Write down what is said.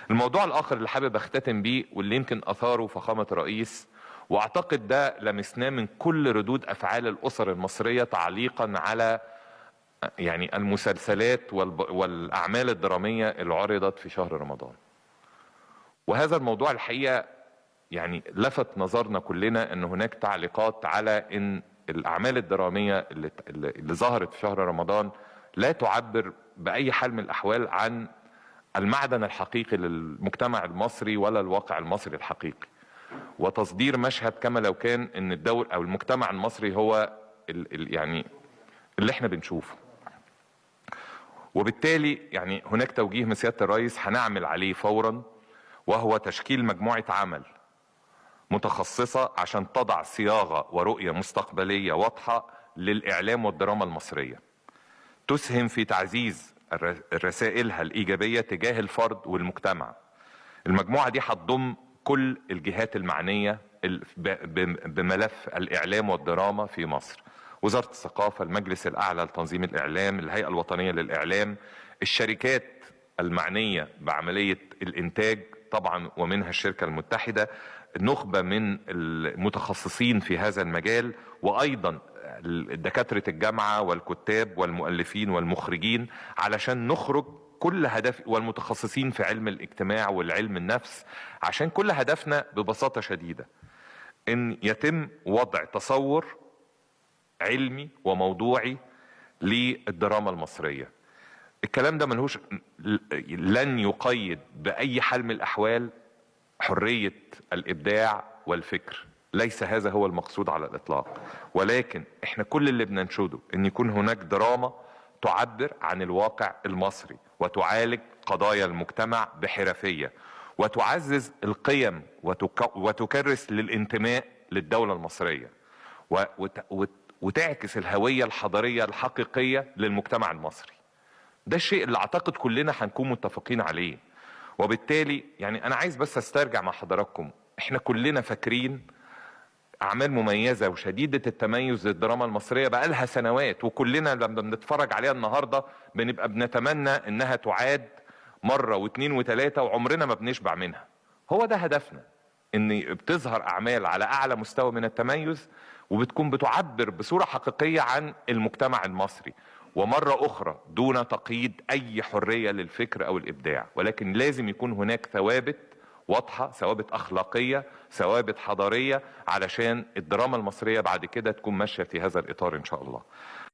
الموضوع الآخر اللي حابب أختتم بيه واللي يمكن أثاره فخامة الرئيس، وأعتقد ده لمسناه من كل ردود أفعال الأسر المصرية تعليقا على يعني المسلسلات والأعمال الدرامية اللي عرضت في شهر رمضان. وهذا الموضوع الحقيقة يعني لفت نظرنا كلنا أن هناك تعليقات على أن الأعمال الدرامية اللي ظهرت في شهر رمضان لا تعبر بأي حال من الأحوال عن المعدن الحقيقي للمجتمع المصري ولا الواقع المصري الحقيقي، وتصدير مشهد كما لو كان ان الدول او المجتمع المصري هو يعني اللي احنا بنشوفه. وبالتالي يعني هناك توجيه من سيادة الرئيس هنعمل عليه فورا، وهو تشكيل مجموعة عمل متخصصة عشان تضع صياغة ورؤية مستقبلية واضحة للإعلام والدراما المصرية، تسهم في تعزيز رسائلها الإيجابية تجاه الفرد والمجتمع. المجموعة دي هتضم كل الجهات المعنية بملف الإعلام والدراما في مصر: وزارة الثقافة، المجلس الأعلى لتنظيم الإعلام، الهيئة الوطنية للإعلام، الشركات المعنية بعملية الإنتاج طبعا ومنها الشركة المتحدة، نخبة من المتخصصين في هذا المجال، وأيضا دكاترة الجامعة والكتاب والمؤلفين والمخرجين، علشان نخرج كل هدف، والمتخصصين في علم الاجتماع والعلم النفس، عشان كل هدفنا ببساطة شديدة ان يتم وضع تصور علمي وموضوعي للدراما المصرية. الكلام ده ملهوش، لن يقيد بأي حال من الأحوال حرية الإبداع والفكر، ليس هذا هو المقصود على الإطلاق، ولكن احنا كل اللي بننشده ان يكون هناك دراما تعبر عن الواقع المصري وتعالج قضايا المجتمع بحرفية وتعزز القيم وتكرس للانتماء للدولة المصرية وتعكس الهوية الحضارية الحقيقية للمجتمع المصري. ده الشيء اللي اعتقد كلنا هنكون متفقين عليه. وبالتالي يعني انا عايز بس استرجع مع حضراتكم، احنا كلنا فاكرين اعمال مميزة وشديدة التميز للدراما المصرية بقالها سنوات، وكلنا لما بنتفرج عليها النهاردة بنبقى بنتمنى انها تعاد مرة واثنين وثلاثة، وعمرنا ما بنشبع منها. هو ده هدفنا، ان بتظهر اعمال على اعلى مستوى من التميز وبتكون بتعبر بصورة حقيقية عن المجتمع المصري، ومرة اخرى دون تقييد اي حرية للفكر او الابداع، ولكن لازم يكون هناك ثوابت واضحة، ثوابت اخلاقية، ثوابت حضارية، علشان الدراما المصرية بعد كده تكون ماشية في هذا الاطار ان شاء الله.